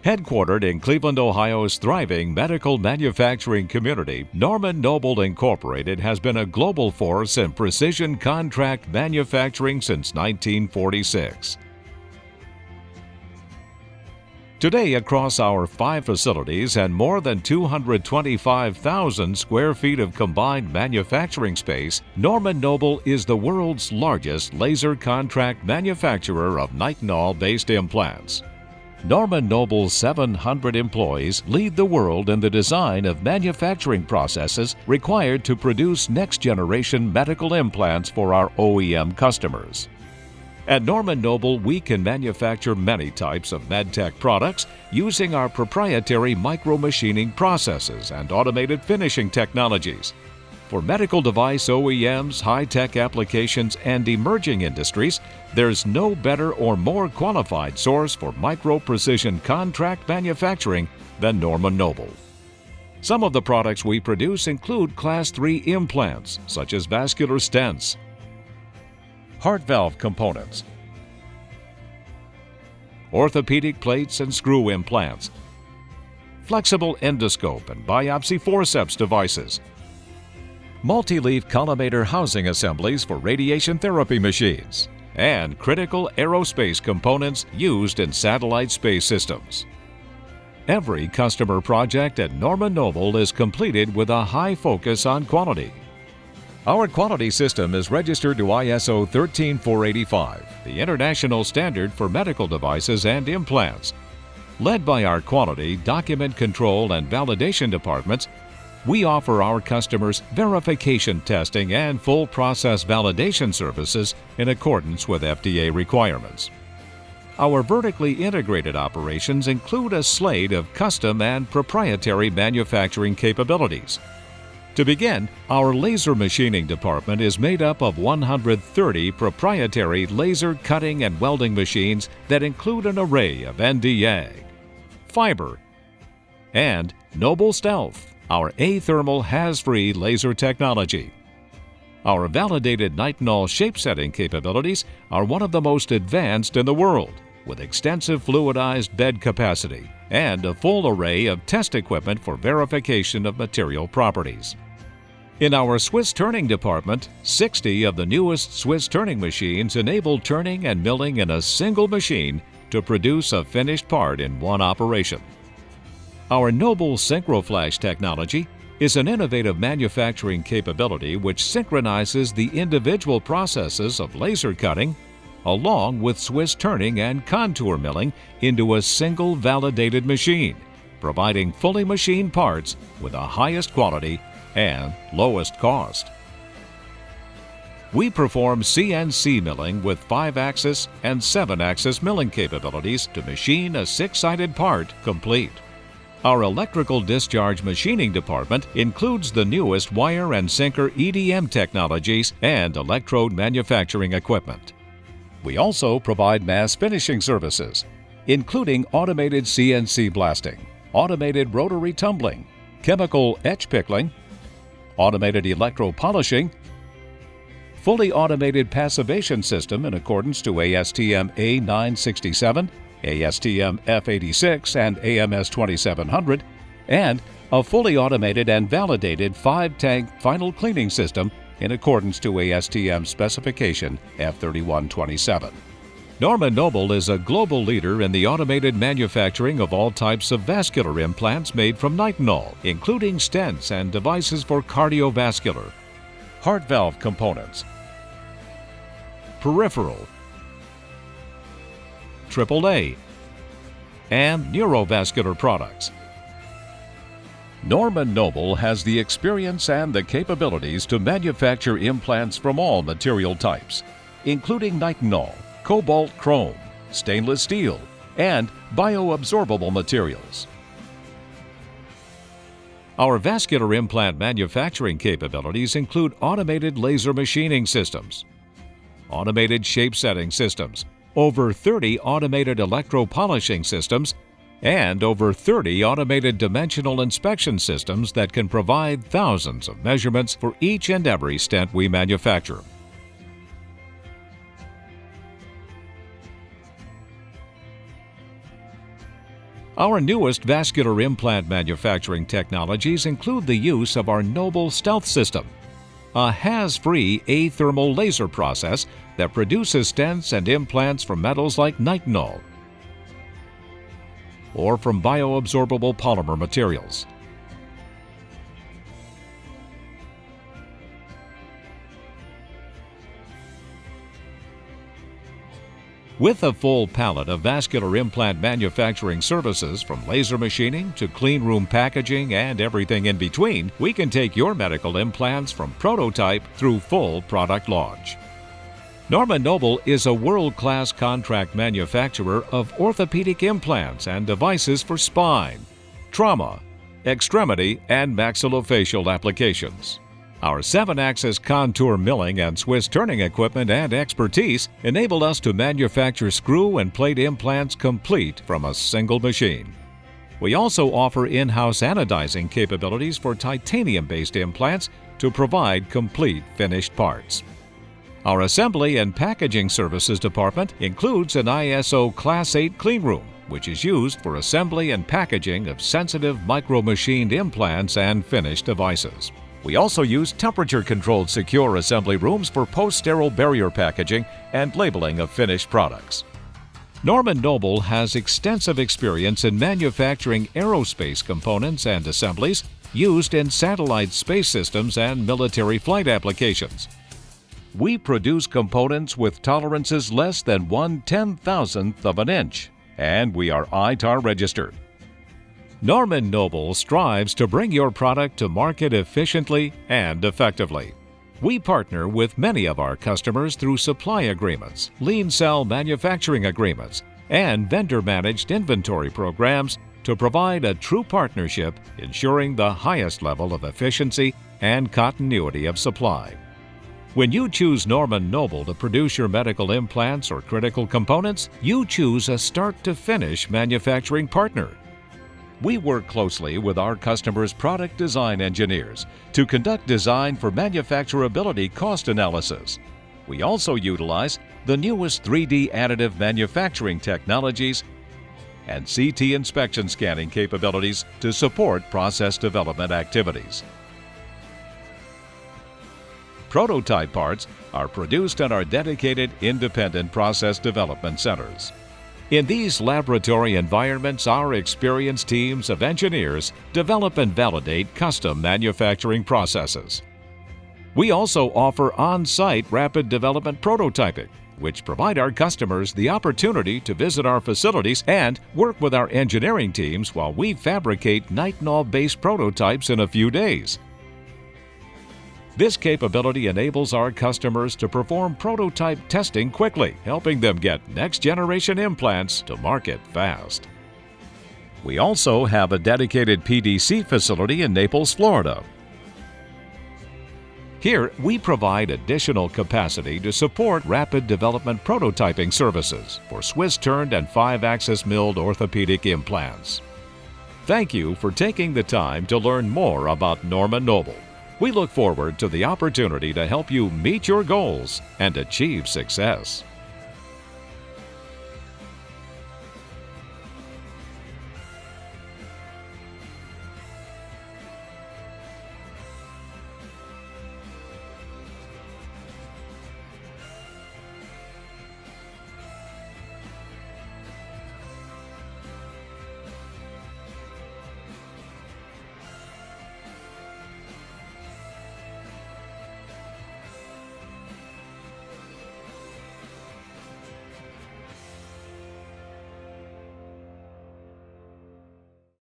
Headquartered in Cleveland, Ohio's thriving medical manufacturing community, Norman Noble Incorporated has been a global force in precision contract manufacturing since 1946. Today, across our 5 facilities and more than 225,000 square feet of combined manufacturing space, Norman Noble is the world's largest laser contract manufacturer of nitinol-based implants. Norman Noble's 700 employees lead the world in the design of manufacturing processes required to produce next-generation medical implants for our OEM customers. At Norman Noble, we can manufacture many types of medtech products using our proprietary micromachining processes and automated finishing technologies. For medical device OEMs, high-tech applications, and emerging industries, there's no better or more qualified source for micro-precision contract manufacturing than Norman Noble. Some of the products we produce include Class III implants, such as vascular stents, heart valve components, orthopedic plates and screw implants, flexible endoscope and biopsy forceps devices, multi-leaf collimator housing assemblies for radiation therapy machines, and critical aerospace components used in satellite space systems. Every customer project at Norman Noble is completed with a high focus on quality. Our quality system is registered to ISO 13485, the international standard for medical devices and implants. Led by our quality, document control, and validation departments, we offer our customers verification testing and full process validation services in accordance with FDA requirements. Our vertically integrated operations include a slate of custom and proprietary manufacturing capabilities. To begin, our laser machining department is made up of 130 proprietary laser cutting and welding machines that include an array of Nd:YAG, fiber, and Noble Stealth, our athermal has-free laser technology. Our validated nitinol shape-setting capabilities are one of the most advanced in the world, with extensive fluidized bed capacity and a full array of test equipment for verification of material properties. In our Swiss turning department, 60 of the newest Swiss turning machines enable turning and milling in a single machine to produce a finished part in one operation. Our Noble SynchroFlash technology is an innovative manufacturing capability which synchronizes the individual processes of laser cutting along with Swiss turning and contour milling into a single validated machine, providing fully machined parts with the highest quality and lowest cost. We perform CNC milling with 5-axis and 7-axis milling capabilities to machine a 6-sided part complete. Our electrical discharge machining department includes the newest wire and sinker EDM technologies and electrode manufacturing equipment. We also provide mass finishing services, including automated CNC blasting, automated rotary tumbling, chemical etch pickling, automated electropolishing, fully automated passivation system in accordance to ASTM A967, ASTM F86, and AMS 2700, and a fully automated and validated 5-tank final cleaning system in accordance to ASTM specification F3127. Norman Noble is a global leader in the automated manufacturing of all types of vascular implants made from nitinol, including stents and devices for cardiovascular, heart valve components, peripheral, AAA, and neurovascular products. Norman Noble has the experience and the capabilities to manufacture implants from all material types, including nitinol, cobalt chrome, stainless steel, and bioabsorbable materials. Our vascular implant manufacturing capabilities include automated laser machining systems, automated shape-setting systems, over 30 automated electropolishing systems, and over 30 automated dimensional inspection systems that can provide thousands of measurements for each and every stent we manufacture. Our newest vascular implant manufacturing technologies include the use of our Noble Stealth system, a HAZ-free athermal laser process that produces stents and implants from metals like nitinol or from bioabsorbable polymer materials. With a full palette of vascular implant manufacturing services, from laser machining to clean room packaging and everything in between, we can take your medical implants from prototype through full product launch. Norman Noble is a world-class contract manufacturer of orthopedic implants and devices for spine, trauma, extremity, and maxillofacial applications. Our 7-axis contour milling and Swiss turning equipment and expertise enable us to manufacture screw and plate implants complete from a single machine. We also offer in-house anodizing capabilities for titanium-based implants to provide complete finished parts. Our assembly and packaging services department includes an ISO Class 8 cleanroom, which is used for assembly and packaging of sensitive micro-machined implants and finished devices. We also use temperature-controlled secure assembly rooms for post-sterile barrier packaging and labeling of finished products. Norman Noble has extensive experience in manufacturing aerospace components and assemblies used in satellite space systems and military flight applications. We produce components with tolerances less than 1/10,000th of an inch, and we are ITAR registered. Norman Noble strives to bring your product to market efficiently and effectively. We partner with many of our customers through supply agreements, lean cell manufacturing agreements, and vendor-managed inventory programs to provide a true partnership, ensuring the highest level of efficiency and continuity of supply. When you choose Norman Noble to produce your medical implants or critical components, you choose a start-to-finish manufacturing partner. We work closely with our customers' product design engineers to conduct design for manufacturability cost analysis. We also utilize the newest 3D additive manufacturing technologies and CT inspection scanning capabilities to support process development activities. Prototype parts are produced in our dedicated independent process development centers. In these laboratory environments, our experienced teams of engineers develop and validate custom manufacturing processes. We also offer on-site rapid development prototyping, which provide our customers the opportunity to visit our facilities and work with our engineering teams while we fabricate nitinol-based prototypes in a few days. This capability enables our customers to perform prototype testing quickly, helping them get next-generation implants to market fast. We also have a dedicated PDC facility in Naples, Florida. Here, we provide additional capacity to support rapid development prototyping services for Swiss-turned and 5-axis milled orthopedic implants. Thank you for taking the time to learn more about Norman Noble. We look forward to the opportunity to help you meet your goals and achieve success.